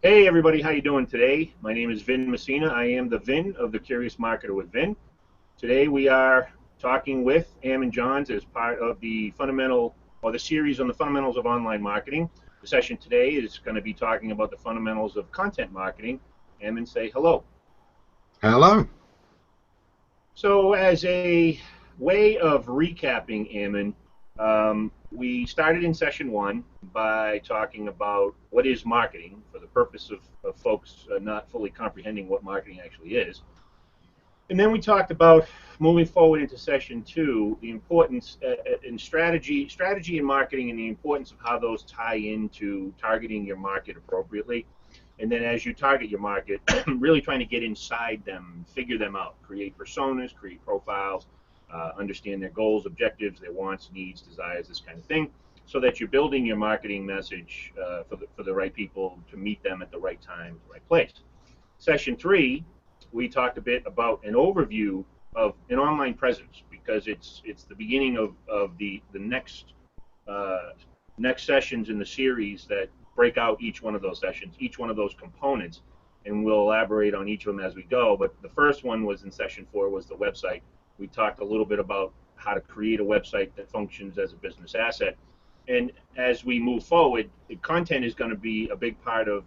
Hey everybody, how you doing today? My name is Vin Messina. I am the Vin of the Curious Marketer with Vin. Today we are talking with Ammon Johns as part of the the series on the fundamentals of online marketing. The session today is going to be talking about the fundamentals of content marketing. Ammon, say hello. Hello. So as a way of recapping, Ammon, we started in session one by talking about what is marketing for the purpose of folks not fully comprehending what marketing actually is. And then we talked about moving forward into session two, the importance in strategy in marketing, and the importance of how those tie into targeting your market appropriately. And then as you target your market, really trying to get inside them, figure them out, create personas, create profiles, understand their goals, objectives, their wants, needs, desires, this kind of thing, so that you're building your marketing message for the right people to meet them at the right time, the right place. Session three, we talked a bit about an overview of an online presence because it's the beginning of the next sessions in the series that break out each one of those sessions, each one of those components, and we'll elaborate on each of them as we go. But the first one was in session four, was the website. We talked a little bit about how to create a website that functions as a business asset. And as we move forward, the content is going to be a big part of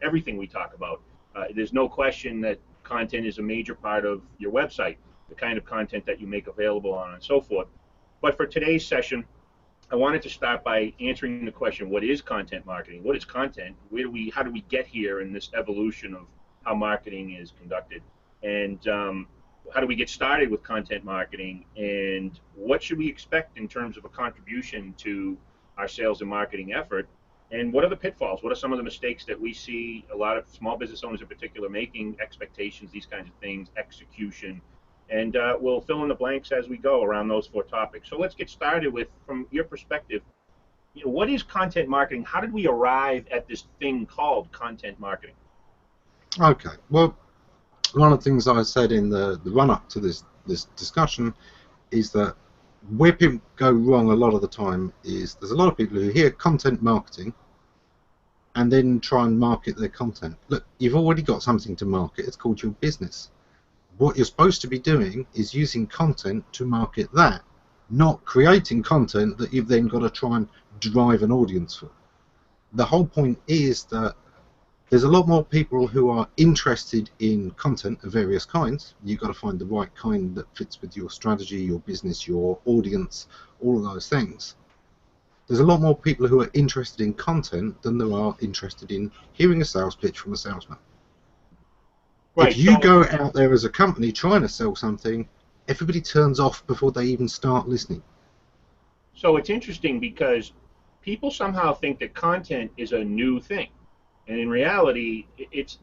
everything we talk about. There's no question that content is a major part of your website, the kind of content that you make available on and so forth. But for today's session, I wanted to start by answering the question, what is content marketing? What is content? How do we get here in this evolution of how marketing is conducted? And how do we get started with content marketing? And what should we expect in terms of a contribution to our sales and marketing effort? And what are the pitfalls? What are some of the mistakes that we see a lot of small business owners in particular making, expectations, these kinds of things, execution? And we'll fill in the blanks as we go around those four topics. So let's get started with, from your perspective, what is content marketing? How did we arrive at this thing called content marketing? Okay. Well, one of the things I said in the run-up to this discussion is that where people go wrong a lot of the time is there's a lot of people who hear content marketing and then try and market their content. Look, you've already got something to market. It's called your business. What you're supposed to be doing is using content to market that, not creating content that you've then got to try and drive an audience for. The whole point is that there's a lot more people who are interested in content of various kinds. You've got to find the right kind that fits with your strategy, your business, your audience, all of those things. There's a lot more people who are interested in content than there are interested in hearing a sales pitch from a salesman. Right. If you go out there as a company trying to sell something, everybody turns off before they even start listening. So it's interesting because people somehow think that content is a new thing. And in reality, it's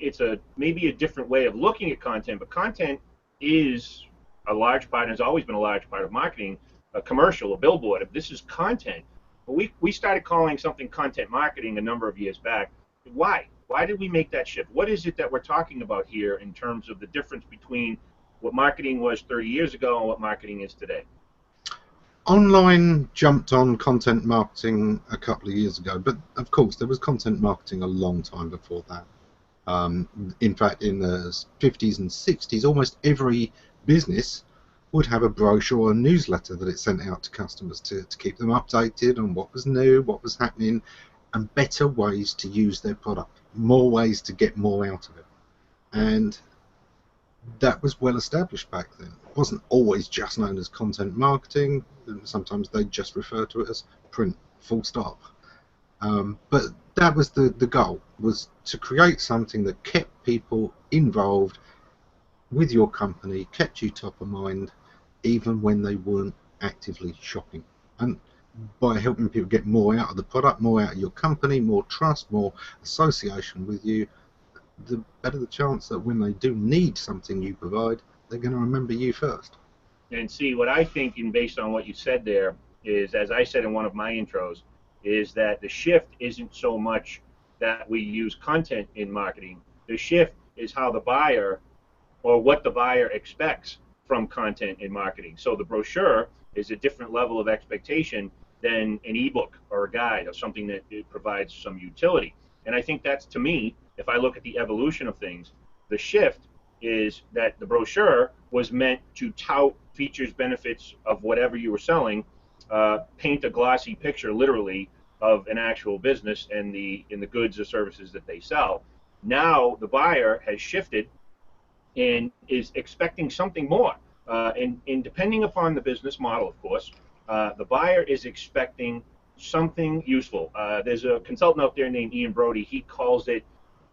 maybe a different way of looking at content, but content is a large part, and has always been a large part of marketing, a commercial, a billboard. If this is content, we started calling something content marketing a number of years back. Why? Why did we make that shift? What is it that we're talking about here in terms of the difference between what marketing was 30 years ago and what marketing is today? Online jumped on content marketing a couple of years ago, but of course there was content marketing a long time before that. In fact, in the 50s and 60s, almost every business would have a brochure or a newsletter that it sent out to customers to keep them updated on what was new, what was happening, and better ways to use their product, more ways to get more out of it. And that was well established back then. It wasn't always just known as content marketing. Sometimes they just refer to it as print, full stop. But that was the goal, was to create something that kept people involved with your company, kept you top of mind, even when they weren't actively shopping. And by helping people get more out of the product, more out of your company, more trust, more association with you, the better the chance that when they do need something you provide, they're going to remember you first. And see, what I think, and based on what you said there, is, as I said in one of my intros, is that the shift isn't so much that we use content in marketing. The shift is how the buyer, or what the buyer expects from content in marketing. So the brochure is a different level of expectation than an ebook or a guide or something that it provides some utility. And I think that's, to me, if I look at the evolution of things, the shift is that the brochure was meant to tout features, benefits of whatever you were selling, paint a glossy picture, literally, of an actual business and the goods or services that they sell. Now the buyer has shifted and is expecting something more. And depending upon the business model, of course, the buyer is expecting something useful. There's a consultant out there named Ian Brody. He calls it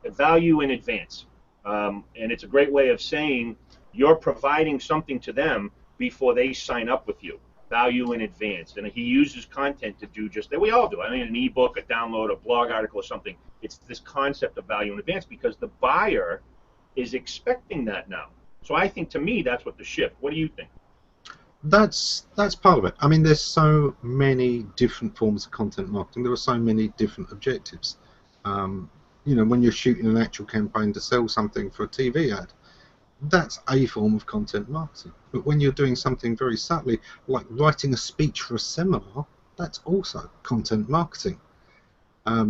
value in advance. And it's a great way of saying you're providing something to them before they sign up with you. Value in advance. And he uses content to do just that. We all do. I mean, an ebook, a download, a blog article, or something. It's this concept of value in advance because the buyer is expecting that now. So I think, to me, that's what the shift. What do you think? That's part of it. I mean, there's so many different forms of content marketing. There are so many different objectives. You know, when you're shooting an actual campaign to sell something for a TV ad, that's a form of content marketing. But when you're doing something very subtly, like writing a speech for a seminar, that's also content marketing.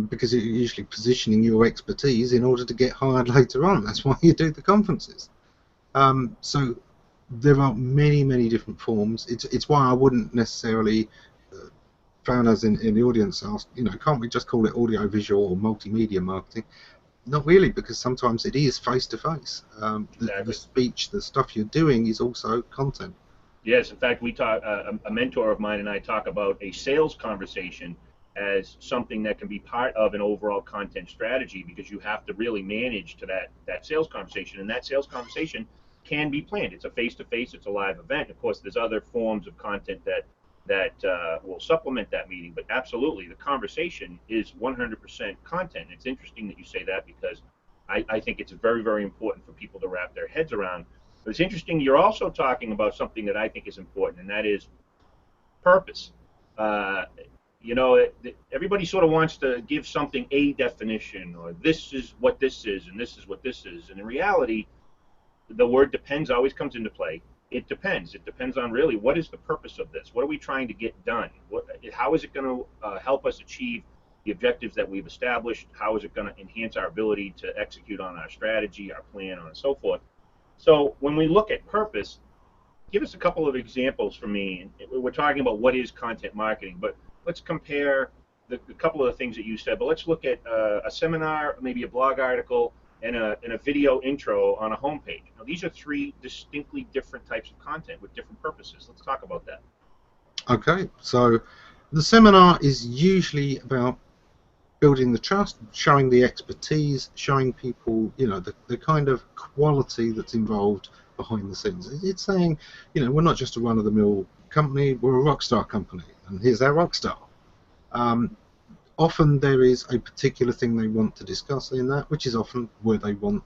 Because you're usually positioning your expertise in order to get hired later on. That's why you do the conferences. So there are many, many different forms. It's why I wouldn't necessarily, founders in the audience ask, you know, can't we just call it audio, visual, or multimedia marketing? Not really, because sometimes it is face-to-face. Exactly. The speech, the stuff you're doing is also content. Yes, in fact, we talk. A mentor of mine and I talk about a sales conversation as something that can be part of an overall content strategy because you have to really manage to that sales conversation, and that sales conversation can be planned. It's a face-to-face, it's a live event. Of course, there's other forms of content that will supplement that meeting, but absolutely, the conversation is 100% content. It's interesting that you say that because I think it's very, very important for people to wrap their heads around. But it's interesting, you're also talking about something that I think is important, and that is purpose. You know, everybody sort of wants to give something a definition, or this is what this is, and this is what this is. And in reality, the word depends always comes into play. It depends. It depends on really what is the purpose of this? What are we trying to get done? How is it going to help us achieve the objectives that we've established? How is it going to enhance our ability to execute on our strategy, our plan, and so forth? So when we look at purpose, give us a couple of examples for me. We're talking about what is content marketing, but let's compare the couple of the things that you said. But let's look at a seminar, maybe a blog article, and a video intro on a homepage. Now, these are three distinctly different types of content with different purposes. Let's talk about that. Okay, so the seminar is usually about building the trust, showing the expertise, showing people, you know, the kind of quality that's involved behind the scenes. It's saying, you know, we're not just a run-of-the-mill company, we're a rock star company, and here's our rock star. Often there is a particular thing they want to discuss in that, which is often where they want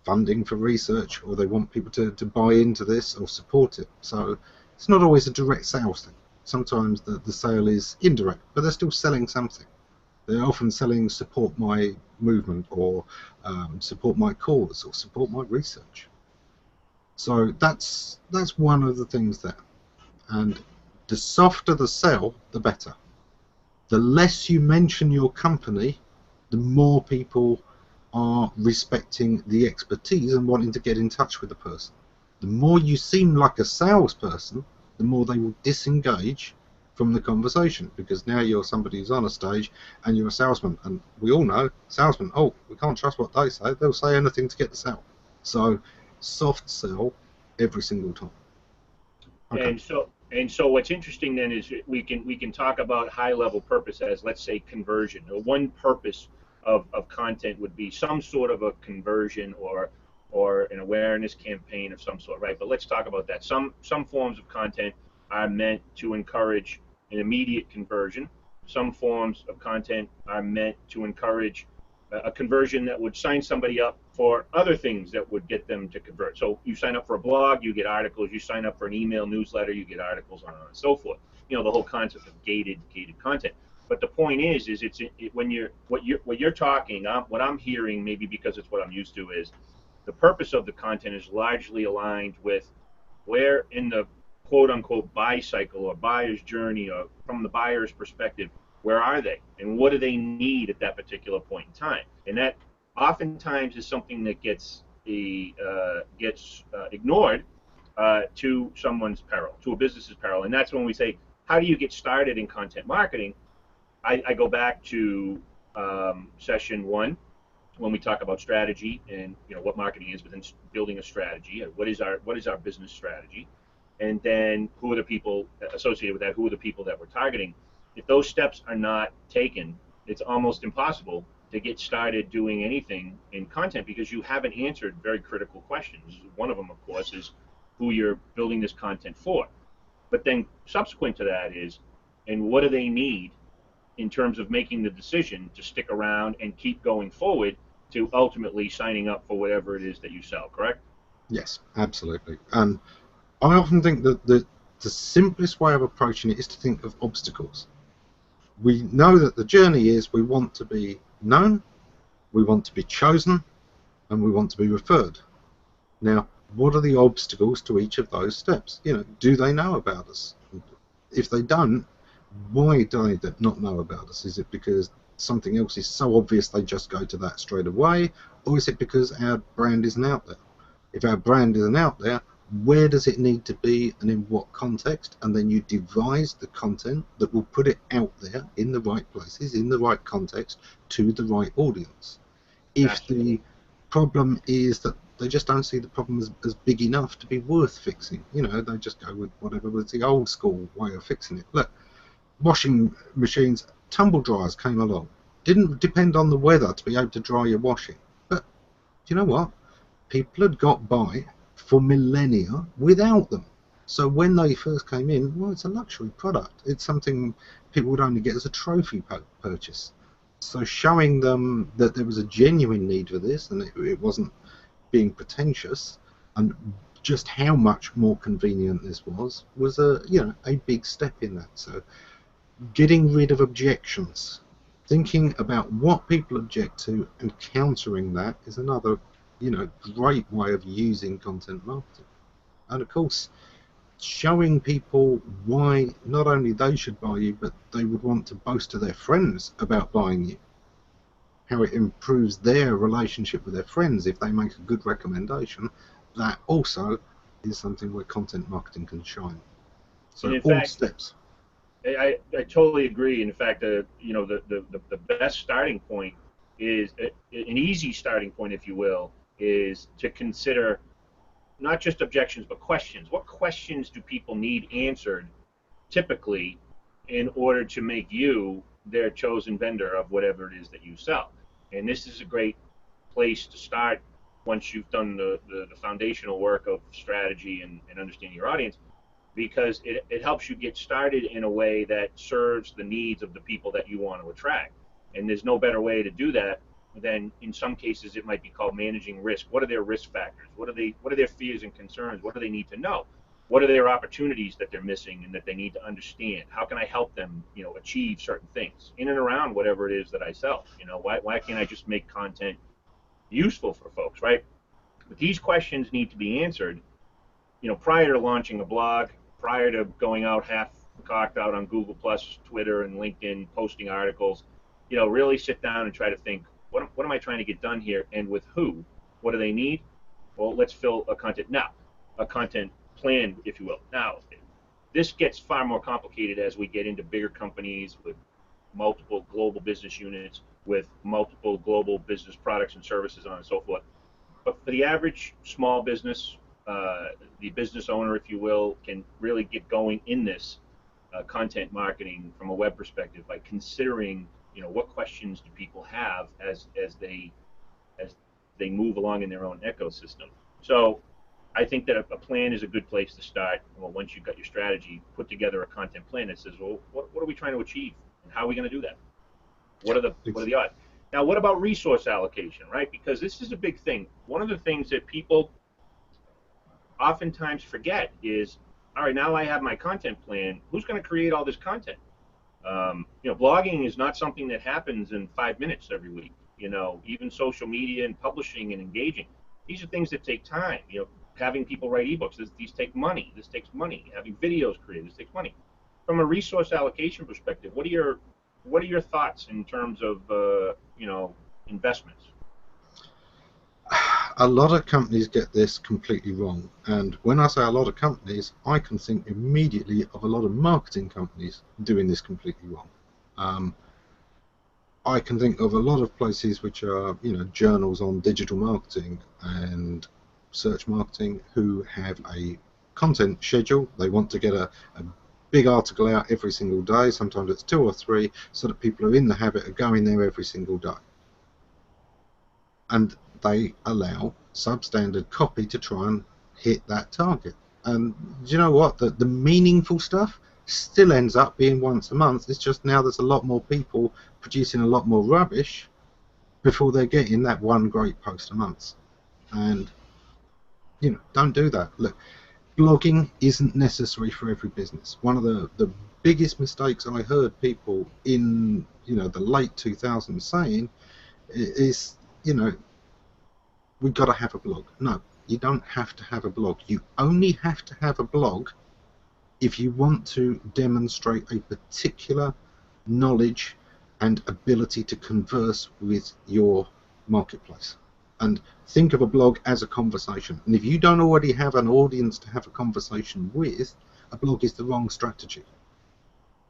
funding for research, or they want people to buy into this or support it. So it's not always a direct sales thing. Sometimes the sale is indirect, but they're still selling something. They're often selling support my movement, or support my cause, or support my research. So that's one of the things there. And the softer the sell, the better. The less you mention your company, the more people are respecting the expertise and wanting to get in touch with the person. The more you seem like a salesperson, the more they will disengage from the conversation, because now you're somebody who's on a stage and you're a salesman, and we all know salesmen, oh, we can't trust what they say, they'll say anything to get the sale. So soft sell every single time. Okay. And so what's interesting then is we can talk about high level purpose as, let's say, conversion. Or one purpose of content would be some sort of a conversion or an awareness campaign of some sort, right? But let's talk about that. Some forms of content are meant to encourage an immediate conversion. Some forms of content are meant to encourage a conversion that would sign somebody up for other things that would get them to convert. So you sign up for a blog, you get articles. You sign up for an email newsletter, you get articles, on and so forth. You know, the whole concept of gated content. But the point is when what you're talking, what I'm hearing, maybe because it's what I'm used to, is the purpose of the content is largely aligned with where in the quote unquote buy cycle or buyer's journey, or from the buyer's perspective, where are they and what do they need at that particular point in time? And that oftentimes is something that gets ignored to someone's peril, to a business's peril. And that's when we say, how do you get started in content marketing? I go back to session one when we talk about strategy and what marketing is within building a strategy. What is our business strategy? And then who are the people associated with that? Who are the people that we're targeting? If those steps are not taken, it's almost impossible to get started doing anything in content because you haven't answered very critical questions. One of them, of course, is who you're building this content for. But then subsequent to that is, and what do they need in terms of making the decision to stick around and keep going forward to ultimately signing up for whatever it is that you sell, correct? Yes, absolutely. And I often think that the simplest way of approaching it is to think of obstacles. We know that the journey is we want to be known, we want to be chosen, and we want to be referred. Now, what are the obstacles to each of those steps? Do they know about us? If they don't, why do they not know about us? Is it because something else is so obvious they just go to that straight away, or is it because our brand isn't out there? If our brand isn't out there, where does it need to be and in what context? And then you devise the content that will put it out there in the right places, in the right context, to the right audience. If Absolutely. the problem is that they just don't see the problem as big enough to be worth fixing, they just go with whatever was the old school way of fixing it. Look, washing machines, tumble dryers came along. Didn't depend on the weather to be able to dry your washing. But you know what? People had got by for millennia without them. So when they first came in, well, it's a luxury product. It's something people would only get as a trophy purchase. So showing them that there was a genuine need for this and it wasn't being pretentious, and just how much more convenient this was a big step in that. So getting rid of objections, thinking about what people object to and countering that is another great way of using content marketing. And of course, showing people why not only they should buy you, but they would want to boast to their friends about buying you, how it improves their relationship with their friends if they make a good recommendation. That also is something where content marketing can shine. And So in all fact, steps. I totally agree. In fact, the best starting point is an easy starting point, if you will, is to consider not just objections but questions. What questions do people need answered typically in order to make you their chosen vendor of whatever it is that you sell? And this is a great place to start once you've done the foundational work of strategy and understanding your audience, because it helps you get started in a way that serves the needs of the people that you want to attract. And there's no better way to do that than, in some cases, it might be called managing risk. What are their risk factors? What are their fears and concerns? What do they need to know? What are their opportunities that they're missing and that they need to understand? How can I help them, achieve certain things in and around whatever it is that I sell? Why can't I just make content useful for folks, right? But these questions need to be answered prior to launching a blog, prior to going out half cocked out on Google Plus, Twitter, and LinkedIn, posting articles. Really sit down and try to think, what am I trying to get done here, and with who? What do they need? Well, let's fill a content plan, if you will. Now, this gets far more complicated as we get into bigger companies with multiple global business units, with multiple global business products and services on and so forth. But for the average small business, the business owner, if you will, can really get going in this content marketing from a web perspective by considering, what questions do people have as they move along in their own ecosystem. So I think that a plan is a good place to start. Well, once you've got your strategy, put together a content plan that says, well, what are we trying to achieve, and how are we going to do that? What are the odds? Now, what about resource allocation, right? Because this is a big thing. One of the things that people oftentimes forget is, all right, now I have my content plan. Who's going to create all this content? Blogging is not something that happens in 5 minutes every week. Even social media and publishing and engaging. These are things that take time. Having people write ebooks, these take money. This takes money. Having videos created, this takes money. From a resource allocation perspective, what are your thoughts in terms of investments? A lot of companies get this completely wrong, and when I say a lot of companies, I can think immediately of a lot of marketing companies doing this completely wrong. Um, I can think of a lot of places which are, journals on digital marketing and search marketing who have a content schedule. They want to get a big article out every single day. Sometimes it's 2 or 3, so that people are in the habit of going there every single day. And they allow substandard copy to try and hit that target. And do you know what? The meaningful stuff still ends up being once a month. It's just now there's a lot more people producing a lot more rubbish before they're getting that one great post a month. And don't do that. Look, blogging isn't necessary for every business. One of the biggest mistakes I heard people in the late 2000s saying is, we've got to have a blog. No, you don't have to have a blog. You only have to have a blog if you want to demonstrate a particular knowledge and ability to converse with your marketplace. And think of a blog as a conversation. And if you don't already have an audience to have a conversation with, a blog is the wrong strategy.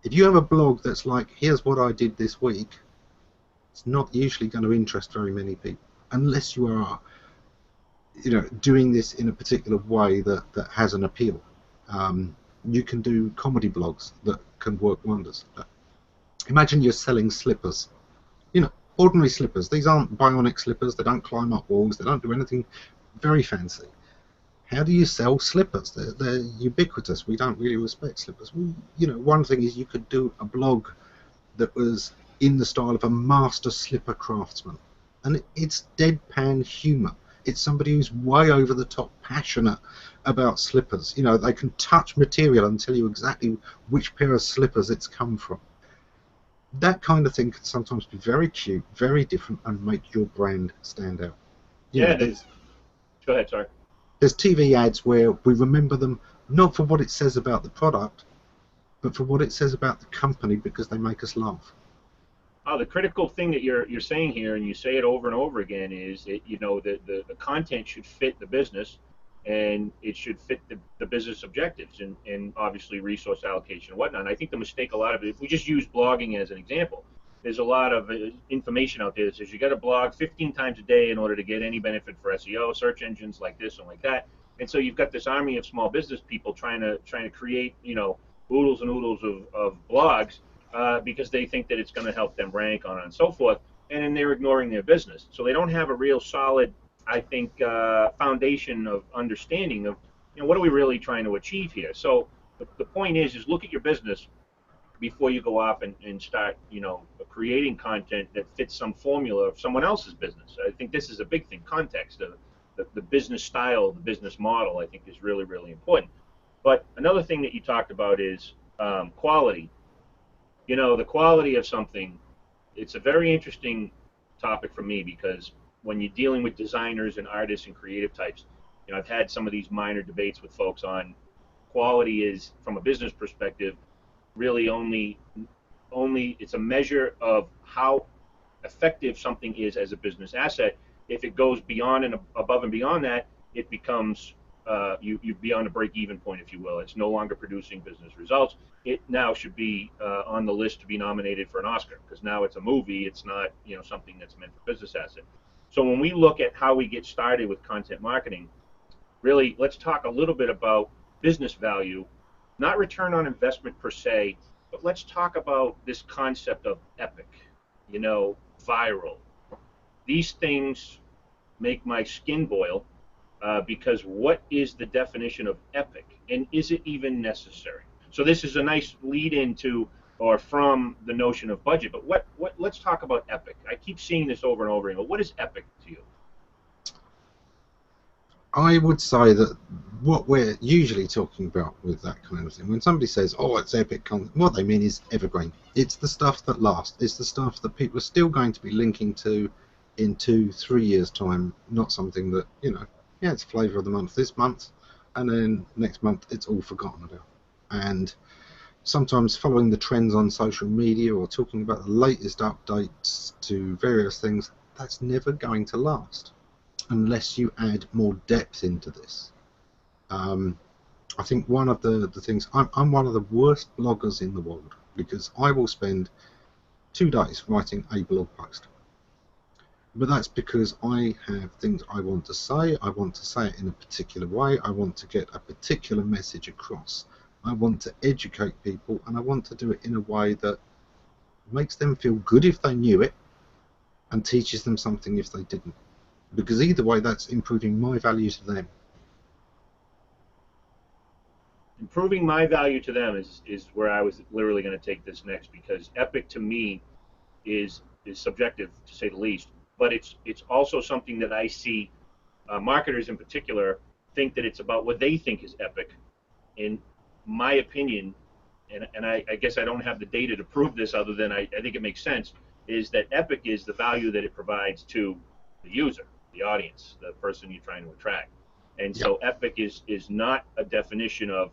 If you have a blog that's like, here's what I did this week, it's not usually going to interest very many people, unless you are doing this in a particular way that has an appeal. You can do comedy blogs that can work wonders. Imagine you're selling slippers, ordinary slippers. These aren't bionic slippers. They don't climb up walls. They don't do anything very fancy. How do you sell slippers? They're ubiquitous. We don't really respect slippers. One thing is you could do a blog that was in the style of a master slipper craftsman, and it's deadpan humor. It's somebody who's way over the top passionate about slippers. They can touch material and tell you exactly which pair of slippers it's come from. That kind of thing can sometimes be very cute, very different, and make your brand stand out. Go ahead, sorry. There's TV ads where we remember them not for what it says about the product, but for what it says about the company, because they make us laugh. The critical thing that you're saying here, and you say it over and over again, is that the content should fit the business, and it should fit the business objectives, and obviously resource allocation and whatnot. And I think the mistake, a lot of it, if we just use blogging as an example, there's a lot of information out there that says you got to blog 15 times a day in order to get any benefit for SEO, search engines like this and like that. And so you've got this army of small business people trying to create oodles and oodles of blogs. Because they think that it's going to help them rank on and so forth, and then they're ignoring their business. So they don't have a real solid, I think, foundation of understanding of, what are we really trying to achieve here. So the point is look at your business before you go off and start, creating content that fits some formula of someone else's business. I think this is a big thing. Context of the business style, the business model, I think is really, really important. But another thing that you talked about is quality. The quality of something, it's a very interesting topic for me, because when you're dealing with designers and artists and creative types, I've had some of these minor debates with folks on quality is, from a business perspective, really only it's a measure of how effective something is as a business asset. If it goes beyond and above and beyond that, it becomes you're beyond a break-even point, if you will. It's no longer producing business results. It now should be on the list to be nominated for an Oscar, because now it's a movie. It's not something that's meant for business asset. So when we look at how we get started with content marketing, really let's talk a little bit about business value, not return on investment per se, but let's talk about this concept of epic, viral. These things make my skin boil. Because what is the definition of epic, and is it even necessary? So this is a nice lead into or from the notion of budget. But what let's talk about epic. I keep seeing this over and over again. But what is epic to you? I would say that what we're usually talking about with that kind of thing, when somebody says, "Oh, it's epic," what they mean is evergreen. It's the stuff that lasts. It's the stuff that people are still going to be linking to in 2-3 years' time. Not something that it's flavour of the month this month, and then next month it's all forgotten about. And sometimes following the trends on social media or talking about the latest updates to various things, that's never going to last. unless you add more depth into this. I think one of the things, I'm one of the worst bloggers in the world, because I will spend 2 days writing a blog post. But that's because I have things I want to say. I want to say it in a particular way. I want to get a particular message across. I want to educate people, and I want to do it in a way that makes them feel good if they knew it, and teaches them something if they didn't. Because either way, that's improving my value to them. Improving my value to them is where I was literally going to take this next, because epic to me is subjective, to say the least, but it's also something that I see marketers in particular think that it's about what they think is epic. In my opinion, and I guess I don't have the data to prove this other than I think it makes sense, is that epic is the value that it provides to the user, the audience, the person you're trying to attract. And Yeah. so epic is not a definition of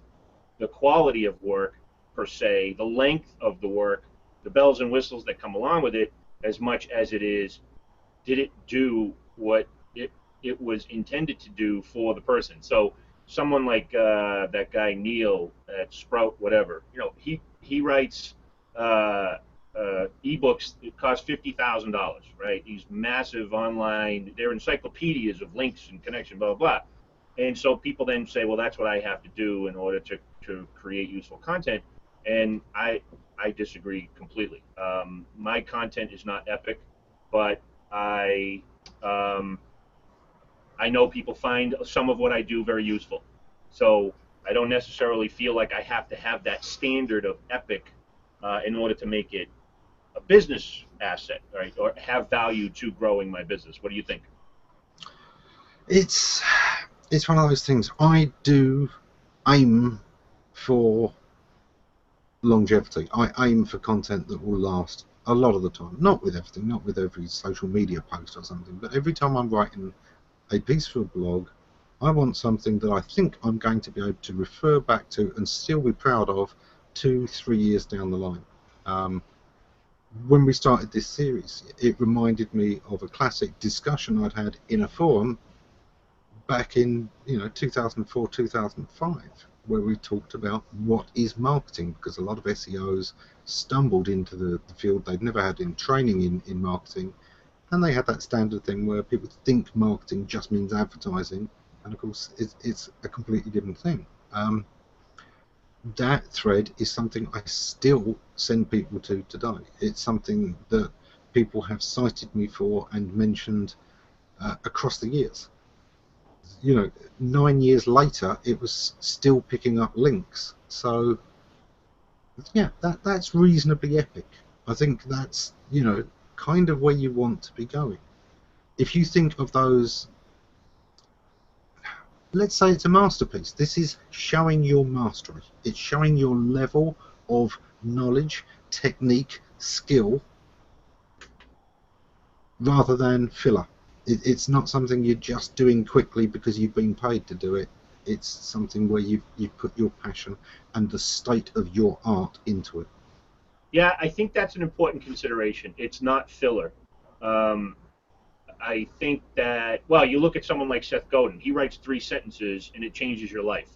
the quality of work per se, the length of the work, the bells and whistles that come along with it, as much as it is, did it do what it was intended to do for the person. So someone like that guy Neil at Sprout, whatever, he writes ebooks that cost $50,000, right? These massive online, they're encyclopedias of links and connection, blah blah blah. And so people then say, well, that's what I have to do in order to create useful content. And I disagree completely. My content is not epic, but um, I know people find some of what I do very useful. So I don't necessarily feel like I have to have that standard of epic in order to make it a business asset, right? Or have value to growing my business. What do you think? It's one of those things. I do aim for longevity. I aim for content that will last a lot of the time. Not with everything, not with every social media post or something, but every time I'm writing a piece for a blog, I want something that I think I'm going to be able to refer back to and still be proud of 2-3 years down the line. When we started this series, it reminded me of a classic discussion I'd had in a forum back in 2004, 2005, where we talked about what is marketing, because a lot of SEOs stumbled into the field. They'd never had in training in marketing, and they had that standard thing where people think marketing just means advertising, and of course it's a completely different thing. That thread is something I still send people to today. It's something that people have cited me for and mentioned across the years. 9 years later, it was still picking up links. So yeah, that's reasonably epic. I think that's kind of where you want to be going. If you think of those, let's say it's a masterpiece. This is showing your mastery. It's showing your level of knowledge, technique, skill, rather than filler. It's not something you're just doing quickly because you've been paid to do it. It's something where you've put your passion and the state of your art into it. Yeah, I think that's an important consideration. It's not filler. Um, I think that, well, you look at someone like Seth Godin. He writes 3 sentences and it changes your life.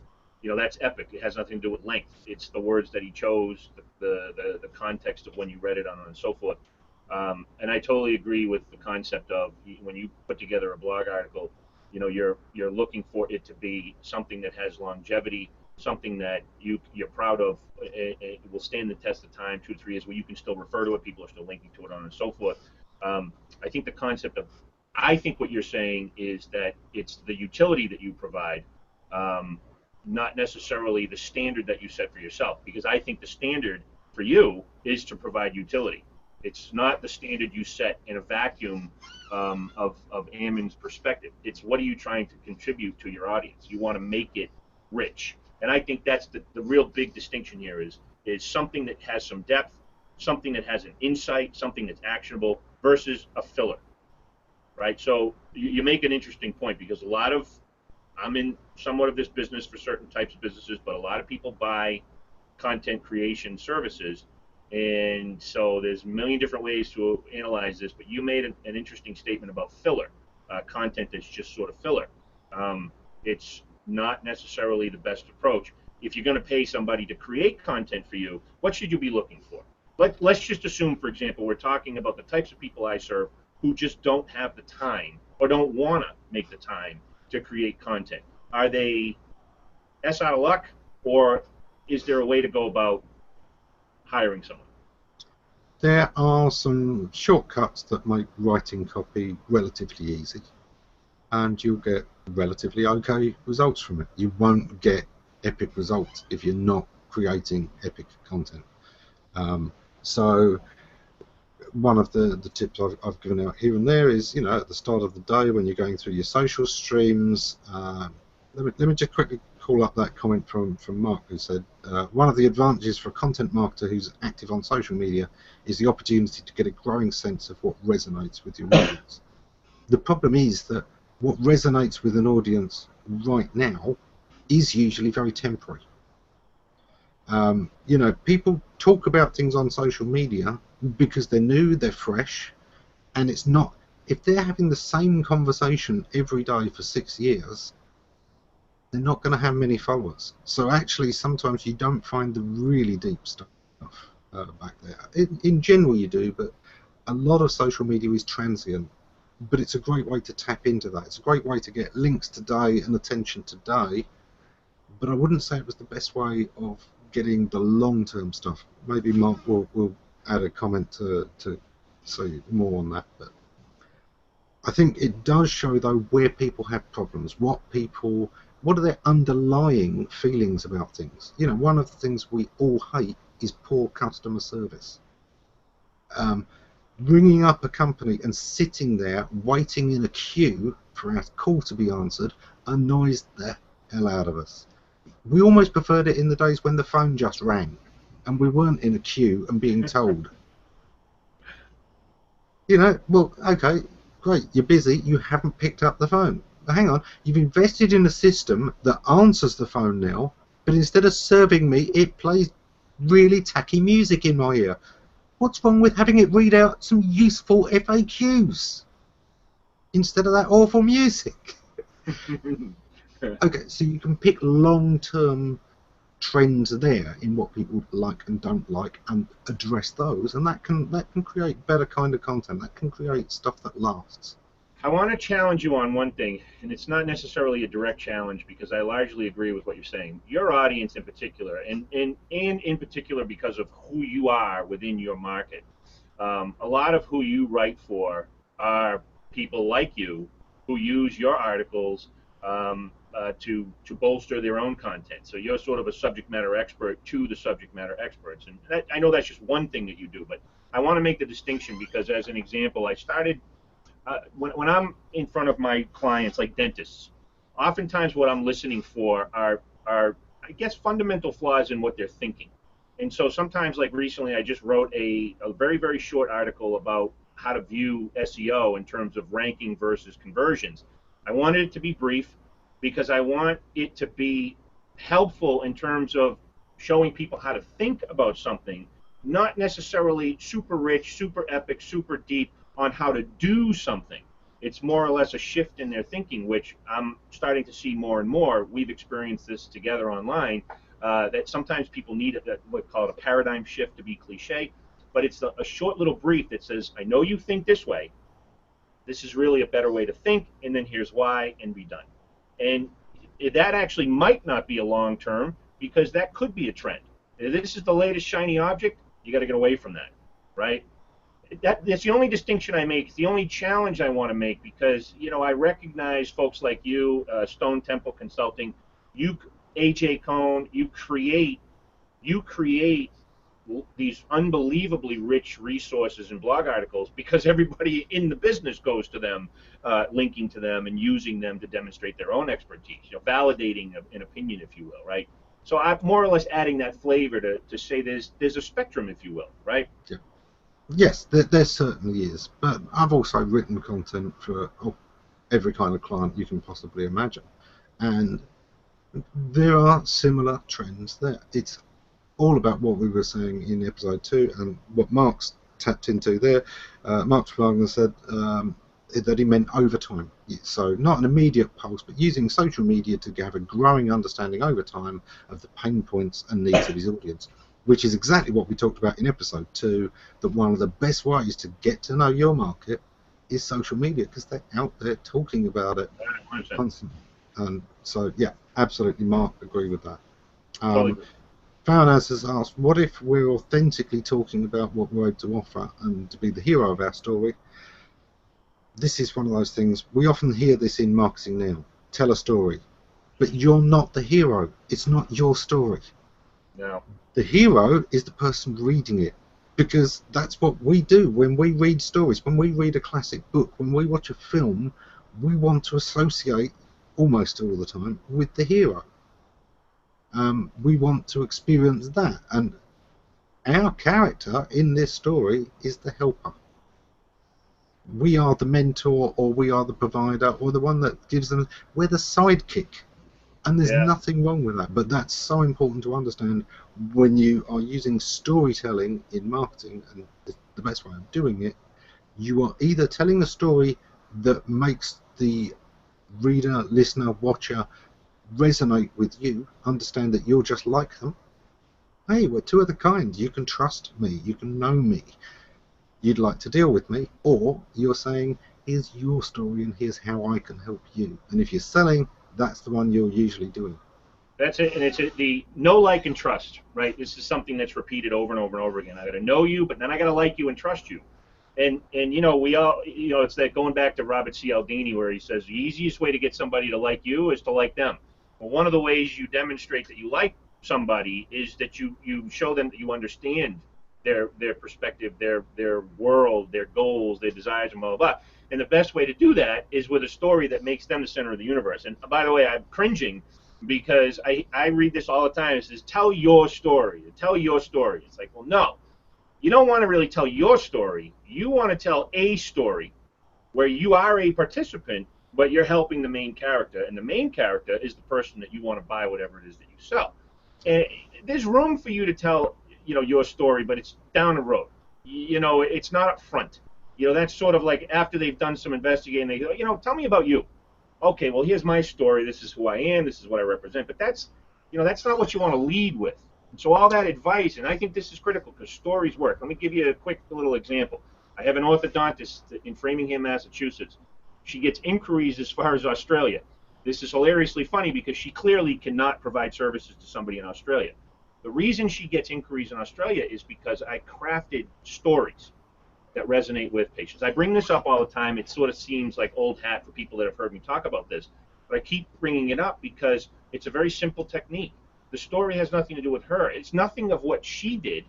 That's epic. It has nothing to do with length. It's the words that he chose, the context of when you read it on and so forth. And I totally agree with the concept of when you put together a blog article, you're looking for it to be something that has longevity, something that you're proud of. It will stand the test of time, 2 to 3 years, where you can still refer to it. People are still linking to it on and so forth. I think the concept of, I think what you're saying is that it's the utility that you provide, not necessarily the standard that you set for yourself. Because I think the standard for you is to provide utility. It's not the standard you set in a vacuum of Ammon's perspective. It's what are you trying to contribute to your audience? You want to make it rich. And I think that's the real big distinction here is something that has some depth, something that has an insight, something that's actionable versus a filler, right? So you make an interesting point, because I'm in somewhat of this business for certain types of businesses, but a lot of people buy content creation services. And so there's a million different ways to analyze this, but you made an interesting statement about filler. content that's just sort of filler. It's not necessarily the best approach. If you're going to pay somebody to create content for you, what should you be looking for? Let's just assume, for example, we're talking about the types of people I serve who just don't have the time or don't want to make the time to create content. Are they S out of luck, or is there a way to go about hiring someone? There are some shortcuts that make writing copy relatively easy, and you'll get relatively okay results from it. You won't get epic results if you're not creating epic content. So one of the tips I've given out here and there is, you know, at the start of the day when you're going through your social streams, let me just quickly call up that comment from Mark, who said, one of the advantages for a content marketer who's active on social media is the opportunity to get a growing sense of what resonates with your audience. The problem is that what resonates with an audience right now is usually very temporary. You know, people talk about things on social media because they're new, they're fresh, and it's not, if they're having the same conversation every day for 6 years, they're not going to have many followers. So actually sometimes you don't find the really deep stuff back there. In general you do, but a lot of social media is transient. But it's a great way to tap into that. It's a great way to get links today and attention today, but I wouldn't say it was the best way of getting the long-term stuff. Maybe Mark will add a comment to say more on that, but I think it does show though where people have problems, what are their underlying feelings about things. You know, one of the things we all hate is poor customer service. Ringing up a company and sitting there waiting in a queue for our call to be answered annoys the hell out of us. We almost preferred it in the days when the phone just rang and we weren't in a queue and being told. You know, well, okay, great, you're busy, you haven't picked up the phone. But hang on, you've invested in a system that answers the phone now, but instead of serving me, it plays really tacky music in my ear. What's wrong with having it read out some useful FAQs instead of that awful music? Okay, so you can pick long-term trends there in what people like and don't like and address those, and that can create better kind of content. That can create stuff that lasts. I want to challenge you on one thing, and it's not necessarily a direct challenge because I largely agree with what you're saying. Your audience in particular, and in particular because of who you are within your market, a lot of who you write for are people like you who use your articles to bolster their own content. So you're sort of a subject matter expert to the subject matter experts. And that, I know that's just one thing that you do, but I want to make the distinction because, as an example, I started when I'm in front of my clients, like dentists, oftentimes what I'm listening for are I guess fundamental flaws in what they're thinking. And so sometimes, like recently, I just wrote a very, very short article about how to view SEO in terms of ranking versus conversions. I wanted it to be brief because I want it to be helpful in terms of showing people how to think about something, not necessarily super rich, super epic, super deep on how to do something. It's more or less a shift in their thinking, which I'm starting to see more and more. We've experienced this together online, that sometimes people need what we call it a paradigm shift, to be cliche, but it's a short little brief that says, I know you think this way, this is really a better way to think, and then here's why, and be done. And that actually might not be a long term, because that could be a trend. If this is the latest shiny object, you got to get away from that, right? That's the only distinction I make. It's the only challenge I want to make, because I recognize folks like you, Stone Temple Consulting, you, AJ Cohn, you create these unbelievably rich resources and blog articles because everybody in the business goes to them, linking to them and using them to demonstrate their own expertise, validating an opinion, if you will, right? So I'm more or less adding that flavor to say there's a spectrum, if you will, right? Yeah. Yes, there certainly is, but I've also written content for every kind of client you can possibly imagine, and there are similar trends there. It's all about what we were saying in episode 2 and what Mark's tapped into there. Mark's Wagner said, that he meant over time. So not an immediate pulse, but using social media to have a growing understanding over time of the pain points and needs of his audience, which is exactly what we talked about in episode 2, that one of the best ways to get to know your market is social media, because they're out there talking about it 100%. constantly. And so, yeah, absolutely, Mark, agree with that. Totally agree. Farnaz has asked, what if we're authentically talking about what we're able to offer and to be the hero of our story? This is one of those things, we often hear this in marketing now, tell a story, but you're not the hero. It's not your story. No. The hero is the person reading it, because that's what we do when we read stories, when we read a classic book, when we watch a film, we want to associate almost all the time with the hero. We want to experience that, and our character in this story is the helper. We are the mentor, or we are the provider, or the one that gives them. We're the sidekick, and there's nothing wrong with that. But that's so important to understand when you are using storytelling in marketing, and the best way of doing it, you are either telling a story that makes the reader, listener, watcher resonate with you, understand that you're just like them. Hey, we're two of the kind. You can trust me. You can know me. You'd like to deal with me, or you're saying, here's your story and here's how I can help you. And if you're selling, that's the one you're usually doing. That's it, and it's the know, like, and trust, right? This is something that's repeated over and over and over again. I got to know you, but then I got to like you and trust you. And we all, it's that going back to Robert Cialdini, where he says the easiest way to get somebody to like you is to like them. Well, one of the ways you demonstrate that you like somebody is that you show them that you understand their perspective, their world, their goals, their desires, and blah, blah, blah. And the best way to do that is with a story that makes them the center of the universe. And by the way, I'm cringing because I read this all the time. It says, tell your story. Tell your story. It's like, well, no. You don't want to really tell your story. You want to tell a story where you are a participant, but you're helping the main character. And the main character is the person that you want to buy whatever it is that you sell. And there's room for you to tell, your story, but it's down the road. It's not up front. That's sort of like after they've done some investigating, they go, tell me about you. Okay, well, here's my story. This is who I am. This is what I represent. But that's not what you want to lead with. And so all that advice, and I think this is critical because stories work. Let me give you a quick little example. I have an orthodontist in Framingham, Massachusetts. She gets inquiries as far as Australia. This is hilariously funny because she clearly cannot provide services to somebody in Australia. The reason she gets inquiries in Australia is because I crafted stories that resonate with patients. I bring this up all the time. It sort of seems like old hat for people that have heard me talk about this, but I keep bringing it up because it's a very simple technique. The story has nothing to do with her. It's nothing of what she did.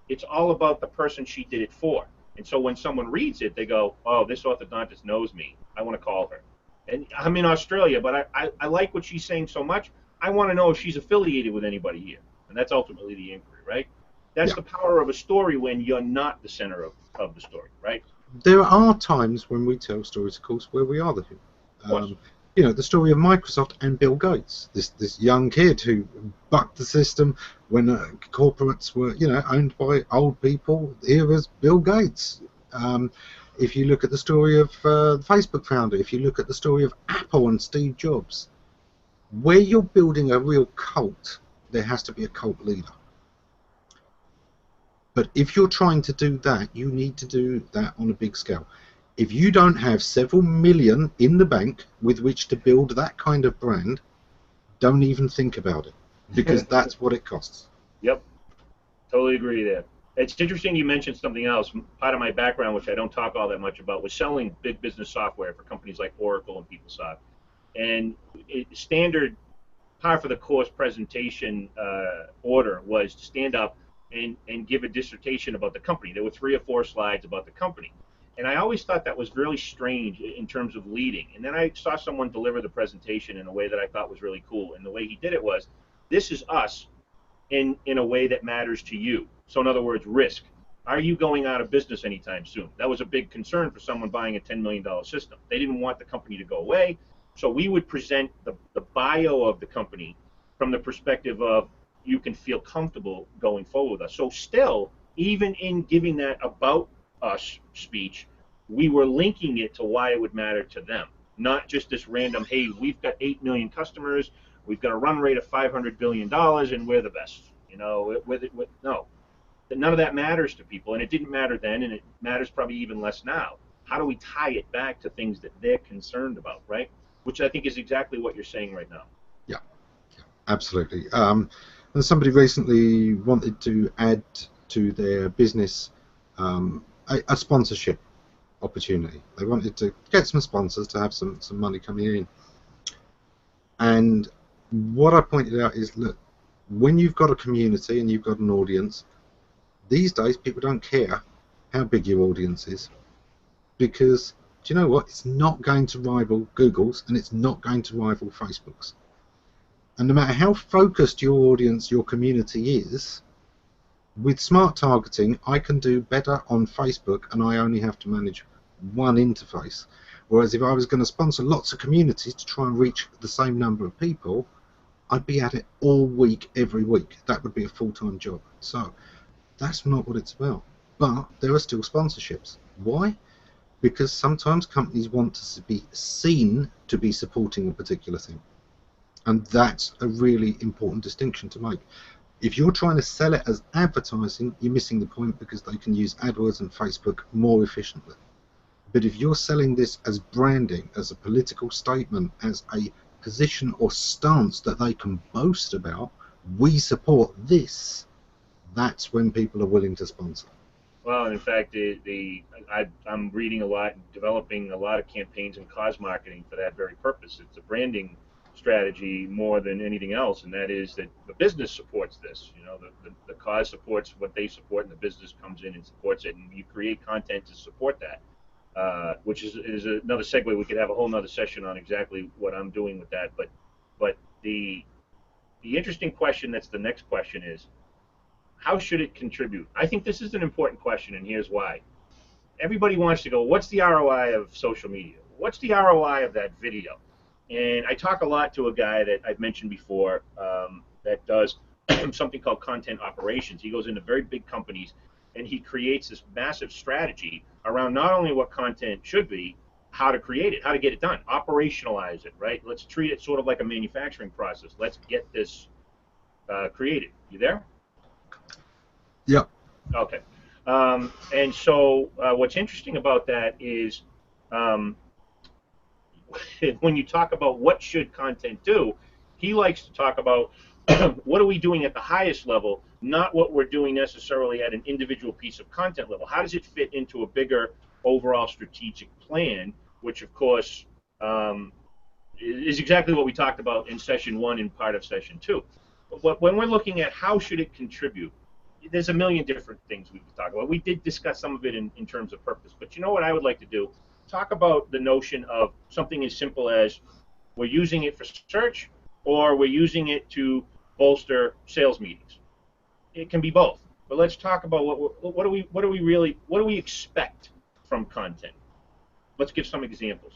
It's all about the person she did it for. And so when someone reads it, they go, oh, this orthodontist knows me. I want to call her. And I'm in Australia, but I like what she's saying so much. I want to know if she's affiliated with anybody here. And that's ultimately the inquiry, right? That's the power of a story when you're not the center of the story, right? There are times when we tell stories, of course, where we are the hero. The story of Microsoft and Bill Gates, this young kid who bucked the system when corporates were, owned by old people. Here was Bill Gates. If you look at the story of the Facebook founder, if you look at the story of Apple and Steve Jobs, where you're building a real cult, there has to be a cult leader. But if you're trying to do that, you need to do that on a big scale. If you don't have several million in the bank with which to build that kind of brand, don't even think about it, because that's what it costs. Yep, totally agree there. It's interesting you mentioned something else. Part of my background, which I don't talk all that much about, was selling big business software for companies like Oracle and PeopleSoft. And standard par for the course presentation order was to stand up and give a dissertation about the company. There were 3 or 4 slides about the company. And I always thought that was really strange in terms of leading. And then I saw someone deliver the presentation in a way that I thought was really cool. And the way he did it was, this is us in a way that matters to you. So in other words, risk. Are you going out of business anytime soon? That was a big concern for someone buying a $10 million system. They didn't want the company to go away. So we would present the bio of the company from the perspective of you can feel comfortable going forward with us. So still, even in giving that about us speech, we were linking it to why it would matter to them, not just this random, hey, we've got 8 million customers, we've got a run rate of $500 billion, and we're the best. No, none of that matters to people, and it didn't matter then, and it matters probably even less now. How do we tie it back to things that they're concerned about, right? Which I think is exactly what you're saying right now. Yeah, absolutely. And somebody recently wanted to add to their business a sponsorship opportunity. They wanted to get some sponsors to have some money coming in. And what I pointed out is, look, when you've got a community and you've got an audience, these days people don't care how big your audience is, because do you know what? It's not going to rival Google's, and it's not going to rival Facebook's. And no matter how focused your audience, your community is, with smart targeting, I can do better on Facebook, and I only have to manage one interface. Whereas if I was going to sponsor lots of communities to try and reach the same number of people, I'd be at it all week, every week. That would be a full-time job. So that's not what it's about. But there are still sponsorships. Why? Because sometimes companies want to be seen to be supporting a particular thing. And that's a really important distinction to make. If you're trying to sell it as advertising, you're missing the point, because they can use AdWords and Facebook more efficiently. But if you're selling this as branding, as a political statement, as a position or stance that they can boast about, we support this, that's when people are willing to sponsor. Well, in fact, I'm reading a lot and developing a lot of campaigns and cause marketing for that very purpose. It's a branding strategy more than anything else, and that is that the business supports this. The cause supports what they support, and the business comes in and supports it, and you create content to support that. Which is another segue. We could have a whole nother session on exactly what I'm doing with that. But the interesting question, that's the next question, is how should it contribute? I think this is an important question, and here's why. Everybody wants to go, what's the ROI of social media? What's the ROI of that video? And I talk a lot to a guy that I've mentioned before, that does something called content operations. He goes into very big companies, and he creates this massive strategy around not only what content should be, how to create it, how to get it done, operationalize it, right? Let's treat it sort of like a manufacturing process. Let's get this created. You there? Yeah. Okay. And so what's interesting about that is when you talk about what should content do, he likes to talk about what are we doing at the highest level, not what we're doing necessarily at an individual piece of content level. How does it fit into a bigger overall strategic plan, which of course is exactly what we talked about in session 1 and part of session 2. But when we're looking at how should it contribute, there's a million different things we could talk about. We did discuss some of it in terms of purpose, but you know what I would like to do? Talk about the notion of something as simple as we're using it for search, or we're using it to bolster sales meetings. It can be both. But let's talk about what do we expect from content? Let's give some examples.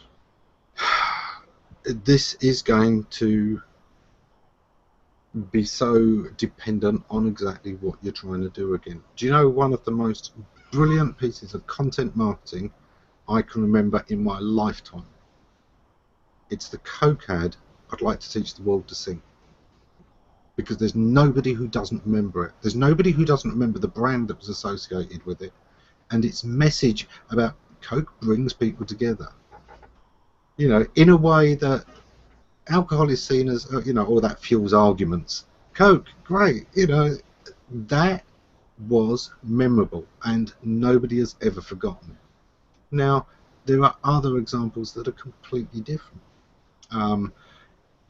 This is going to be so dependent on exactly what you're trying to do again. Do you know one of the most brilliant pieces of content marketing I can remember in my lifetime? It's the Coke ad, "I'd like to teach the world to sing." Because there's nobody who doesn't remember it. There's nobody who doesn't remember the brand that was associated with it, and its message about Coke brings people together. In a way that alcohol is seen as, all that fuels arguments. Coke, great, that was memorable, and nobody has ever forgotten it. Now, there are other examples that are completely different.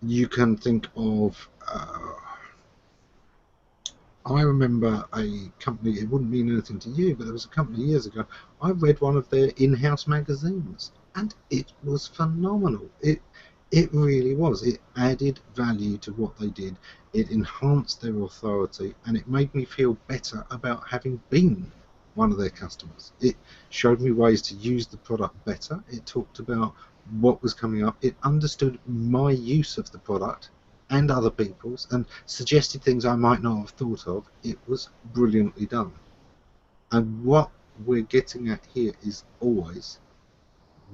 You can think of, I remember a company, it wouldn't mean anything to you, but there was a company years ago, I read one of their in-house magazines, and it was phenomenal. It really was. It added value to what they did. It enhanced their authority, and it made me feel better about having been one of their customers. It showed me ways to use the product better. It talked about what was coming up. It understood my use of the product and other people's, and suggested things I might not have thought of. It was brilliantly done. And what we're getting at here is always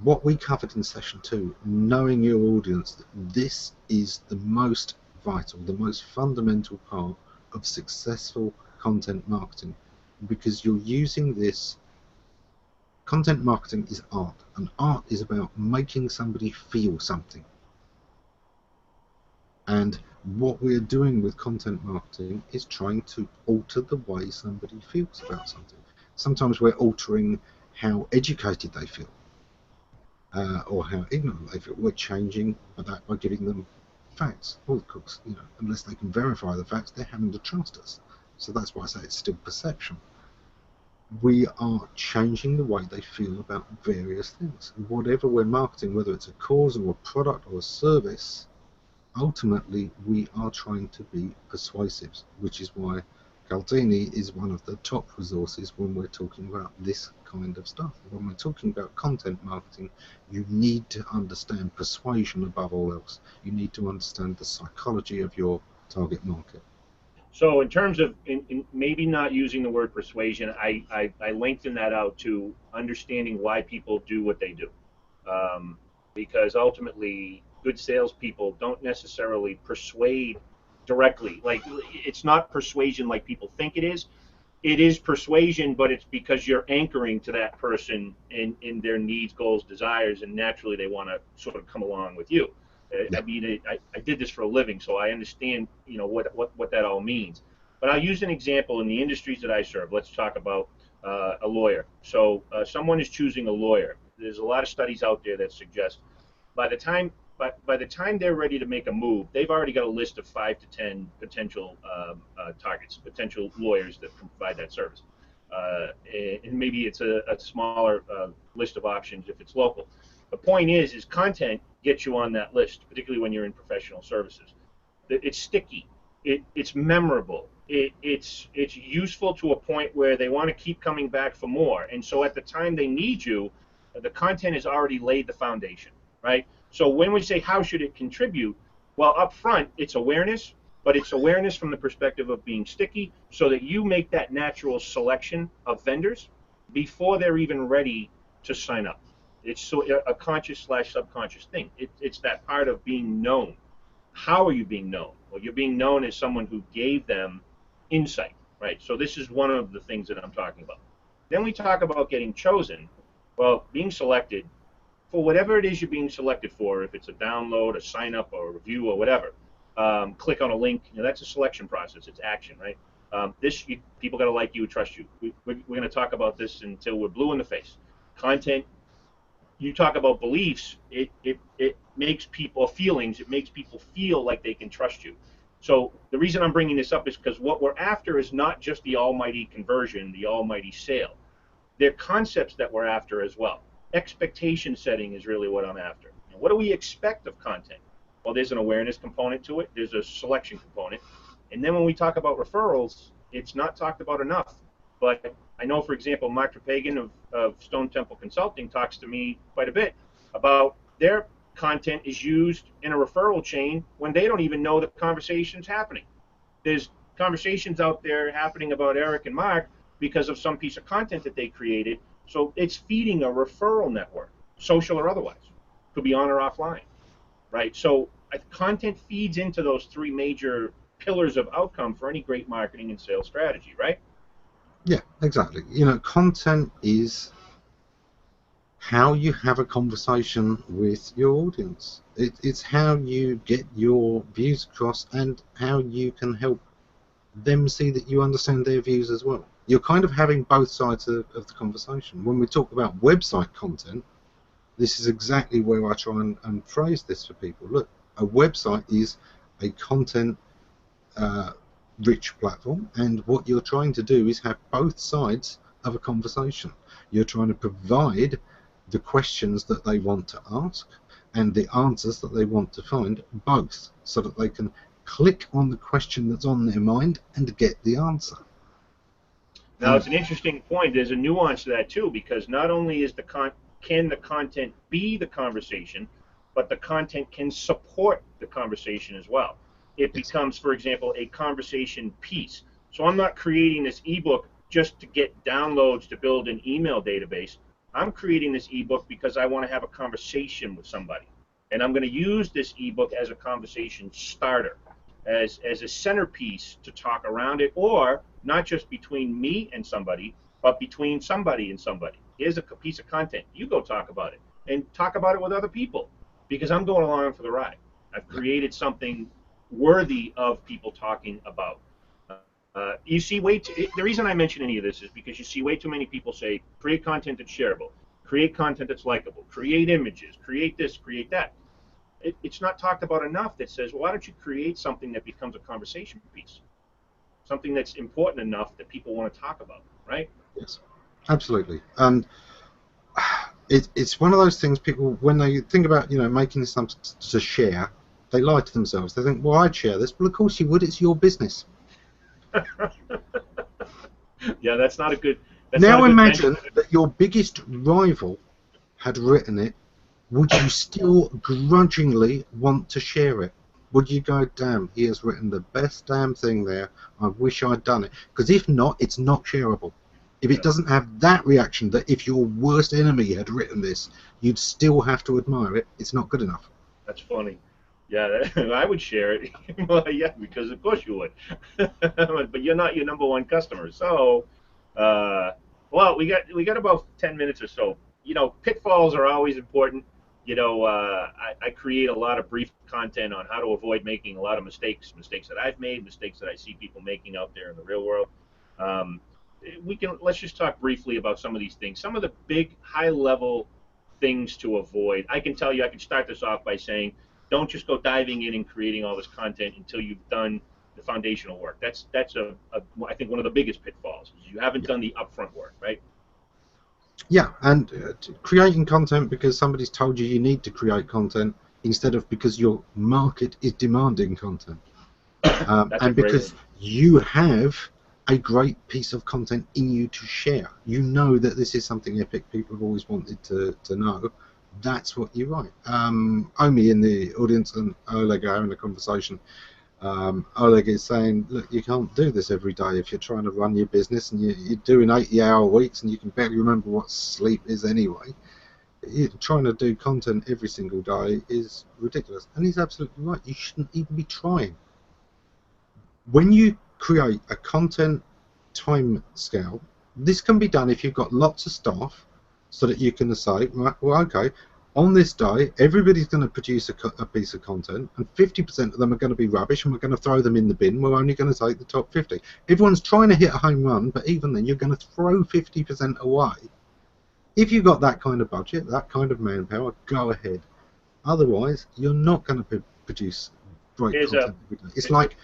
what we covered in session 2, knowing your audience, this is the most vital, the most fundamental part of successful content marketing, because you're using this. Content marketing is art, and art is about making somebody feel something. And what we're doing with content marketing is trying to alter the way somebody feels about something. Sometimes we're altering how educated they feel, or how ignorant they feel. We're changing that by giving them facts. Well, of course, unless they can verify the facts, they're having to trust us. So that's why I say it's still perception. We are changing the way they feel about various things. Whatever we're marketing, whether it's a cause or a product or a service, ultimately we are trying to be persuasive, which is why Caldini is one of the top resources when we're talking about this kind of stuff. When we're talking about content marketing, you need to understand persuasion above all else. You need to understand the psychology of your target market. So in terms of maybe not using the word persuasion, I lengthen that out to understanding why people do what they do. Because ultimately, good salespeople don't necessarily persuade directly. Like, it's not persuasion like people think it is. It is persuasion, but it's because you're anchoring to that person in their needs, goals, desires, and naturally they want to sort of come along with you. Yeah. I mean, I did this for a living, so I understand, what that all means. But I'll use an example in the industries that I serve. Let's talk about a lawyer. So someone is choosing a lawyer. There's a lot of studies out there that suggest by the time by the time they're ready to make a move, they've already got a list of 5 to 10 potential targets, potential lawyers that can provide that service. And maybe it's a smaller list of options if it's local. The point is content gets you on that list, particularly when you're in professional services. It's sticky. It's memorable. It's useful to a point where they want to keep coming back for more. And so at the time they need you, the content has already laid the foundation, right? So when we say how should it contribute, well, up front, it's awareness, but it's awareness from the perspective of being sticky so that you make that natural selection of vendors before they're even ready to sign up. It's so a conscious/subconscious thing. It's that part of being known. How are you being known? Well, you're being known as someone who gave them insight, right? So this is one of the things that I'm talking about. Then we talk about getting chosen. Well, being selected for whatever it is you're being selected for, if it's a download, a sign up, or a review, or whatever. Click on a link. That's a selection process. It's action, right? People got to like you and trust you. We're going to talk about this until we're blue in the face. Content. You talk about beliefs. It makes people feelings. It makes people feel like they can trust you. So the reason I'm bringing this up is because what we're after is not just the almighty conversion, the almighty sale. They're concepts that we're after as well. Expectation setting is really what I'm after. And what do we expect of content? Well, there's an awareness component to it. There's a selection component. And then when we talk about referrals, it's not talked about enough. But I know, for example, Mark Trepagan of Stone Temple Consulting talks to me quite a bit about their content is used in a referral chain when they don't even know the conversation's happening. There's conversations out there happening about Eric and Mark because of some piece of content that they created. So it's feeding a referral network, social or otherwise. Could be on or offline, right? So content feeds into those three major pillars of outcome for any great marketing and sales strategy, right? Yeah, exactly. Content is how you have a conversation with your audience. It's how you get your views across and how you can help them see that you understand their views as well. You're kind of having both sides of the conversation. When we talk about website content, this is exactly where I try and phrase this for people. Look, a website is a content rich platform, and what you're trying to do is have both sides of a conversation. You're trying to provide the questions that they want to ask and the answers that they want to find, both, so that they can click on the question that's on their mind and get the answer. Now, it's an interesting point. There's a nuance to that too, because not only is can the content be the conversation, but the content can support the conversation as well. It becomes, for example, a conversation piece. So I'm not creating this ebook just to get downloads to build an email database. I'm creating this ebook because I want to have a conversation with somebody. And I'm going to use this ebook as a conversation starter, as a centerpiece to talk around it, or not just between me and somebody, but between somebody and somebody. Here's a piece of content. You go talk about it and talk about it with other people, because I'm going along for the ride. I've created something worthy of people talking about. You see the reason I mention any of this is because you see way too many people say, create content that's shareable, create content that's likable, create images, create this, create that. It's not talked about enough that says, well, why don't you create something that becomes a conversation piece, something that's important enough that people want to talk about, right? Yes, absolutely. And it's one of those things, people, when they think about, making this something to share, they lie to themselves. They think, well, I'd share this. Well, of course you would. It's your business. Yeah, that's not a good. Now imagine that your biggest rival had written it. Would you still grudgingly want to share it? Would you go, damn, he has written the best damn thing there, I wish I'd done it? Because if not, it's not shareable. If it doesn't have that reaction, that if your worst enemy had written this, you'd still have to admire it, it's not good enough. That's funny. Yeah, I would share it. Well, yeah, because of course you would. But you're not your number one customer. So, well, we got about 10 minutes or so. Pitfalls are always important. I create a lot of brief content on how to avoid making a lot of mistakes that I've made, mistakes that I see people making out there in the real world. Let's just talk briefly about some of these things. Some of the big high-level things to avoid. I can start this off by saying, don't just go diving in and creating all this content until you've done the foundational work. That's I think one of the biggest pitfalls is you haven't done the upfront work, right? Yeah, and creating content because somebody's told you need to create content instead of because your market is demanding content. And because you have a great piece of content in you to share. You know that this is something epic people have always wanted to know. That's what you write. Omi in the audience and Oleg are having a conversation. Oleg is saying, look, you can't do this every day if you're trying to run your business and you're doing 80-hour weeks and you can barely remember what sleep is anyway. Trying to do content every single day is ridiculous. And he's absolutely right. You shouldn't even be trying. When you create a content time scale, this can be done if you've got lots of staff so that you can say, right, well, okay, on this day, everybody's going to produce a piece of content, and 50% of them are going to be rubbish, and we're going to throw them in the bin. We're only going to take the top 50. Everyone's trying to hit a home run, but even then, you're going to throw 50% away. If you've got that kind of budget, that kind of manpower, go ahead. Otherwise, you're not going to produce great content every day. It's like,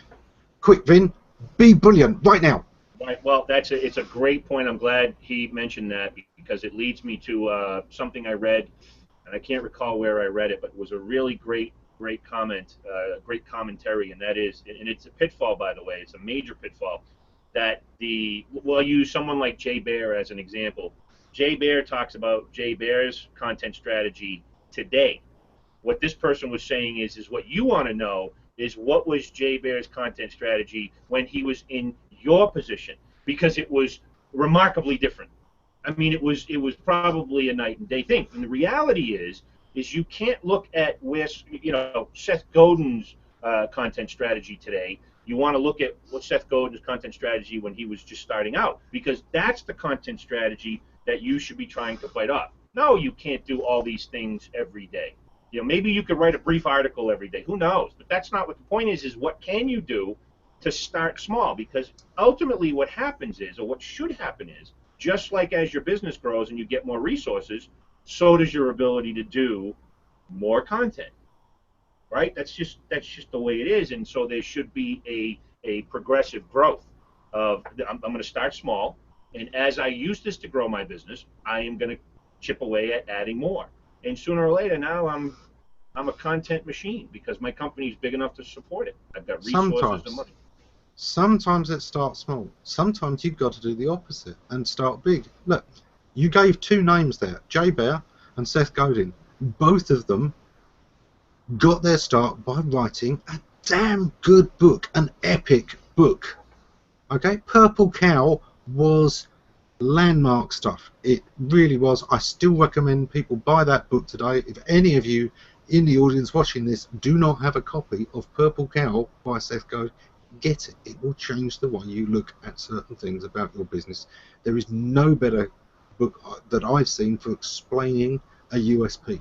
quick, Vin, be brilliant right now. Right. Well, it's a great point. I'm glad he mentioned that because it leads me to something I read, and I can't recall where I read it, but it was a really great comment, great commentary, and that is, and it's a pitfall, by the way, it's a major pitfall, that I'll use someone like Jay Baer as an example. Jay Baer talks about Jay Baer's content strategy today. What this person was saying is what you want to know is what was Jay Baer's content strategy when he was in your position, because it was remarkably different. I mean, it was probably a night and day thing. And the reality is you can't look at where Seth Godin's content strategy today. You want to look at what Seth Godin's content strategy when he was just starting out, because that's the content strategy that you should be trying to fight off. No, you can't do all these things every day. Maybe you could write a brief article every day. Who knows? But that's not what the point is what can you do to start small? Because ultimately what happens is, or what should happen is, just like as your business grows and you get more resources, so does your ability to do more content, right? That's just the way it is. And so there should be a progressive growth of, I'm going to start small, and as I use this to grow my business, I am going to chip away at adding more. And sooner or later, now I'm a content machine because my company is big enough to support it. I've got resources and money. Sometimes it starts small. Sometimes you've got to do the opposite and start big. Look, you gave two names there, Jay Baer and Seth Godin. Both of them got their start by writing a damn good book, an epic book. Okay, Purple Cow was landmark stuff. It really was. I still recommend people buy that book today. If any of you in the audience watching this do not have a copy of Purple Cow by Seth Godin, get it. It will change the way you look at certain things about your business. There is no better book that I've seen for explaining a USP,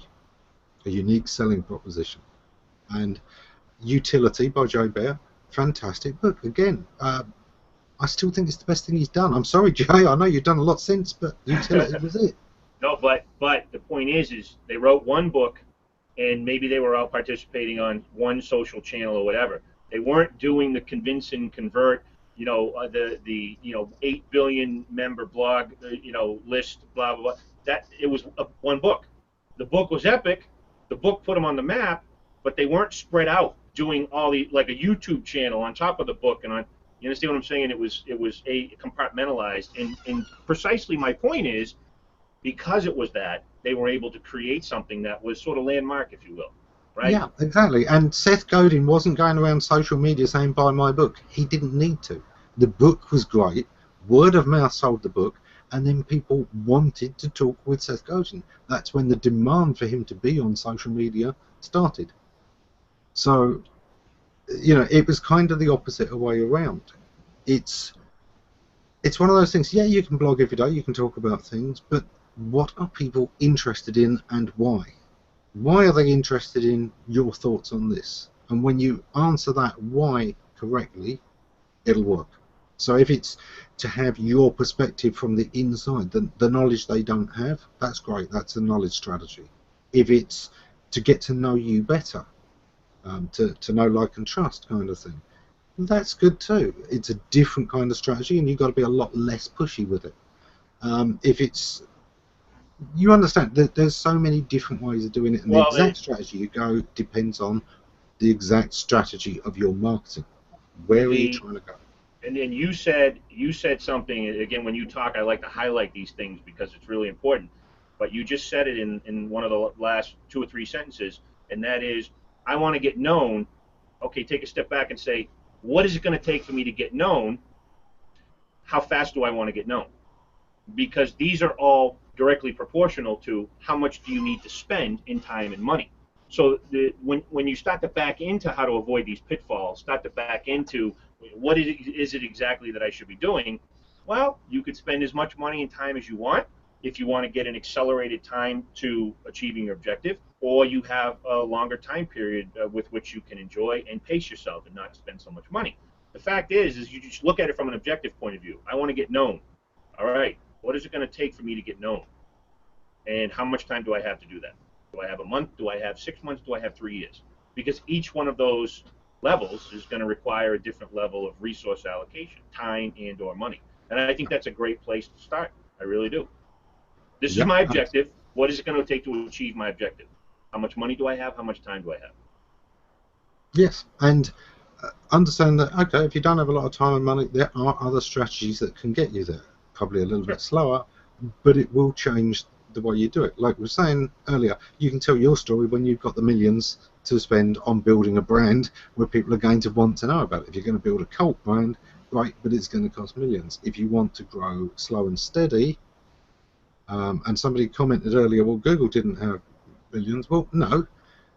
a unique selling proposition. And Utility by Joe Bear, fantastic book. Again, I still think it's the best thing he's done. I'm sorry, Jay, I know you've done a lot since, but Utility was it. No, but the point is they wrote one book, and maybe they were out participating on one social channel or whatever. They weren't doing the convince and convert, the 8 billion member blog, list, blah blah blah. That it was one book. The book was epic. The book put them on the map, but they weren't spread out doing all the like a YouTube channel on top of the book and on. You understand what I'm saying? It was a compartmentalized, and precisely my point is, because it was that, they were able to create something that was sort of landmark, if you will, right? Yeah, exactly. And Seth Godin wasn't going around social media saying buy my book. He didn't need to. The book was great. Word of mouth sold the book, and then people wanted to talk with Seth Godin. That's when the demand for him to be on social media started. So, it was kind of the opposite way around. It's one of those things. Yeah, you can blog every day, you can talk about things, but what are people interested in and why? Why are they interested in your thoughts on this? And when you answer that why correctly, it'll work. So if it's to have your perspective from the inside, the knowledge they don't have, that's great. That's a knowledge strategy. If it's to get to know you better, to know, like, and trust kind of thing, that's good too. It's a different kind of strategy, and you've got to be a lot less pushy with it. If it's, you understand that there's so many different ways of doing it, and the exact strategy you go depends on the exact strategy of your marketing. Where are you trying to go? And then you said something, again, when you talk, I like to highlight these things because it's really important. But you just said it in one of the last 2 or 3 sentences, and that is, I want to get known. Okay, take a step back and say, what is it going to take for me to get known? How fast do I want to get known? Because these are all directly proportional to how much do you need to spend in time and money. So when you start to back into how to avoid these pitfalls, start to back into what is it exactly that I should be doing, well, you could spend as much money and time as you want if you want to get an accelerated time to achieving your objective, or you have a longer time period with which you can enjoy and pace yourself and not spend so much money. The fact is you just look at it from an objective point of view. I want to get known. All right, what is it going to take for me to get known? And how much time do I have to do that? Do I have a month? Do I have 6 months? Do I have 3 years? Because each one of those levels is going to require a different level of resource allocation, time and or money. And I think that's a great place to start. I really do. This is my objective. What is it going to take to achieve my objective? How much money do I have? How much time do I have? Yes, and understand that, okay, if you don't have a lot of time and money, there are other strategies that can get you there. Probably a little bit slower, but it will change the way you do it. Like we were saying earlier, you can tell your story when you've got the millions to spend on building a brand where people are going to want to know about it. If you're going to build a cult brand, great, but it's going to cost millions. If you want to grow slow and steady, and somebody commented earlier, well, Google didn't have billions. Well, no,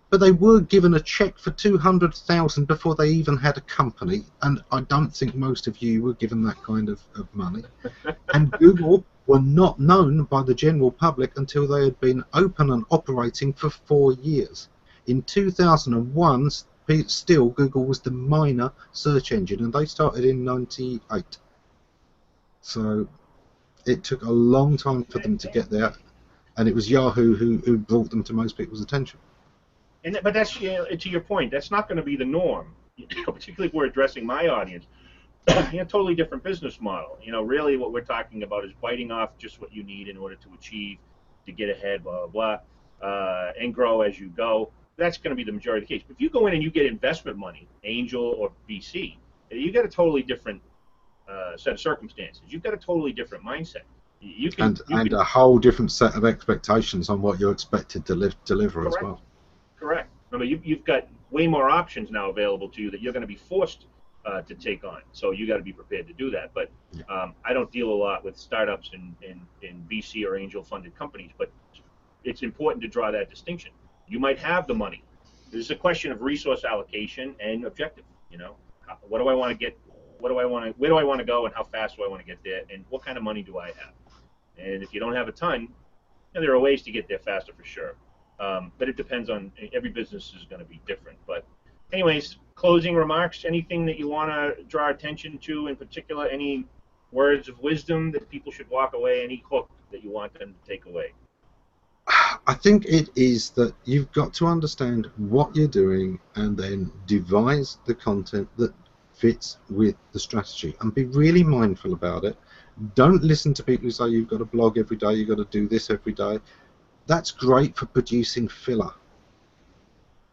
but they were given a check for 200,000 before they even had a company, and I don't think most of you were given that kind of money. And Google were not known by the general public until they had been open and operating for 4 years. In 2001, still Google was the minor search engine, and they started in '98. So it took a long time for them to get there, and it was Yahoo who brought them to most people's attention. But that's, to your point, that's not going to be the norm, particularly if we're addressing my audience. Totally different business model. Really what we're talking about is biting off just what you need in order to achieve, to get ahead, blah, blah, blah, and grow as you go. That's going to be the majority of the case. But if you go in and you get investment money, angel or VC, you got a totally different set of circumstances. You've got a totally different mindset. You can a whole different set of expectations on what you're expected to deliver as well. Correct. Remember, you've got way more options now available to you that you're going to be forced to take on. So you got to be prepared to do that. But I don't deal a lot with startups in VC or angel funded companies, but it's important to draw that distinction. You might have the money. There's a question of resource allocation and objective. You know, what do I want to get? What do I want to? Where do I want to go? And how fast do I want to get there? And what kind of money do I have? And if you don't have a ton, there are ways to get there faster for sure. But it depends on, every business is going to be different. But anyways, closing remarks, anything that you want to draw attention to in particular, any words of wisdom that people should walk away, any hook that you want them to take away? I think it is that you've got to understand what you're doing and then devise the content that fits with the strategy, and be really mindful about it. Don't listen to people who say you've got to blog every day, you've got to do this every day. That's great for producing filler.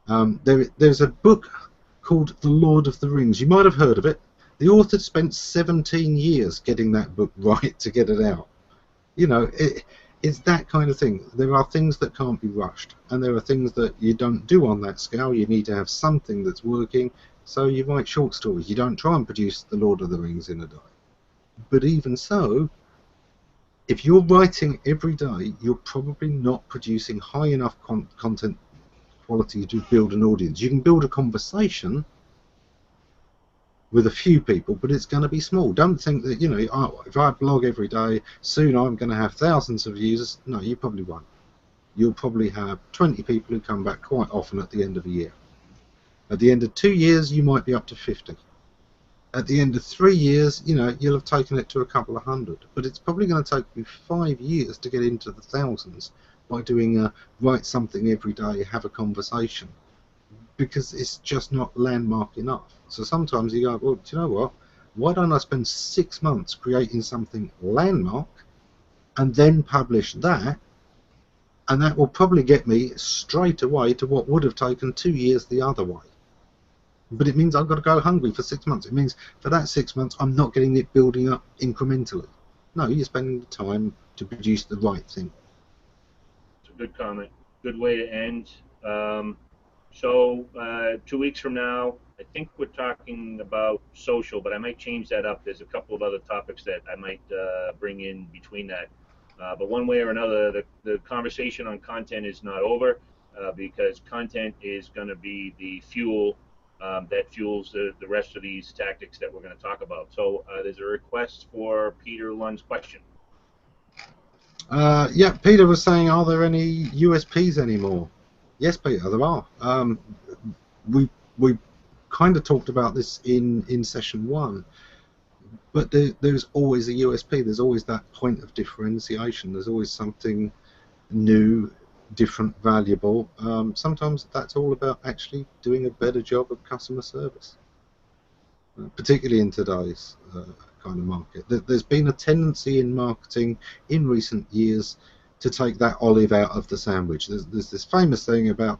There's a book called The Lord of the Rings. You might have heard of it. The author spent 17 years getting that book right to get it out. You know, it's that kind of thing. There are things that can't be rushed, and there are things that you don't do on that scale. You need to have something that's working. So you write short stories. You don't try and produce The Lord of the Rings in a day. But even so, if you're writing every day, you're probably not producing high enough content quality to build an audience. You can build a conversation with a few people, but it's going to be small. Don't think that, you know, oh, if I blog every day, soon I'm going to have thousands of users. No, you probably won't. You'll probably have 20 people who come back quite often at the end of a year. At the end of 2 years, you might be up to 50. At the end of 3 years, you know, you'll have taken it to a couple of hundred. But it's probably going to take you 5 years to get into the thousands by doing write something every day, have a conversation, because it's just not landmark enough. So sometimes you go, well, do you know what? Why don't I spend 6 months creating something landmark and then publish that? And that will probably get me straight away to what would have taken 2 years the other way. But it means I've got to go hungry for 6 months. It means for that 6 months, I'm not getting it building up incrementally. No, you're spending the time to produce the right thing. It's a good comment. Good way to end. So 2 weeks from now, I think we're talking about social, but I might change that up. There's a couple of other topics that I might bring in between that. But one way or another, the conversation on content is not over, because content is going to be the fuel that fuels the rest of these tactics that we're going to talk about. So there's a request for Peter Lund's question. Yeah, Peter was saying, are there any USPs anymore? Yes, Peter, there are. We kind of talked about this in session 1, but there's always a USP. There's always that point of differentiation. There's always something new, different, valuable. Sometimes that's all about actually doing a better job of customer service, particularly in today's kind of market. There's been a tendency in marketing in recent years to take that olive out of the sandwich. There's this famous thing about,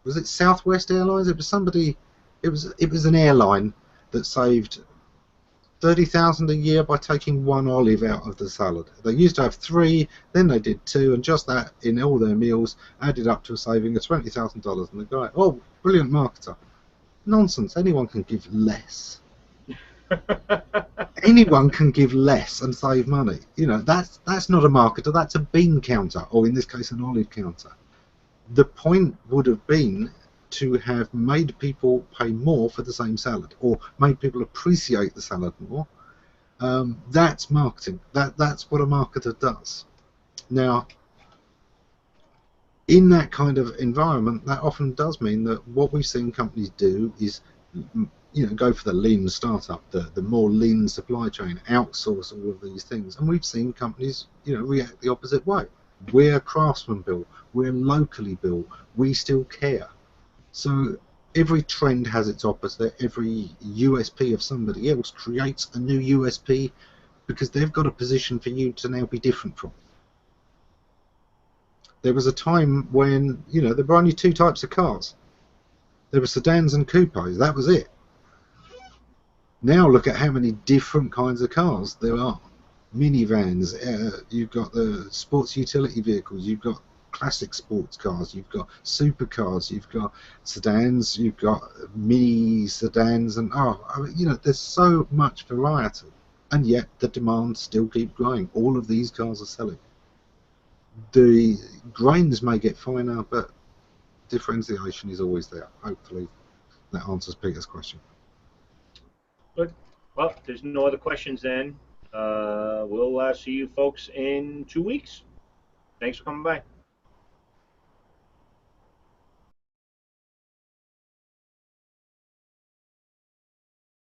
was it Southwest Airlines? It was somebody. It was an airline that saved 30,000 a year by taking one olive out of the salad. They used to have 3, then they did 2, and just that in all their meals added up to a saving of $20,000. And the guy, oh, brilliant marketer. Nonsense. Anyone can give less. Anyone can give less and save money. You know, that's not a marketer. That's a bean counter, or in this case, an olive counter. The point would have been to have made people pay more for the same salad, or made people appreciate the salad more. That's marketing. That's what a marketer does. Now, in that kind of environment, that often does mean that what we've seen companies do is, you know, go for the lean startup, the more lean supply chain, outsource all of these things, and we've seen companies, you know, react the opposite way. We're craftsman built, we're locally built, we still care. So every trend has its opposite. Every USP of somebody else creates a new USP because they've got a position for you to now be different from. There was a time when, you know, there were only 2 types of cars. There were sedans and coupes. That was it. Now look at how many different kinds of cars there are. Minivans. You've got the sports utility vehicles. You've got classic sports cars, you've got supercars, you've got sedans, you've got mini sedans, and I mean, you know, there's so much variety, and yet the demand still keeps growing. All of these cars are selling. The grains may get finer, but differentiation is always there. Hopefully that answers Peter's question. Good. Well, if there's no other questions then. We'll see you folks in 2 weeks. Thanks for coming by.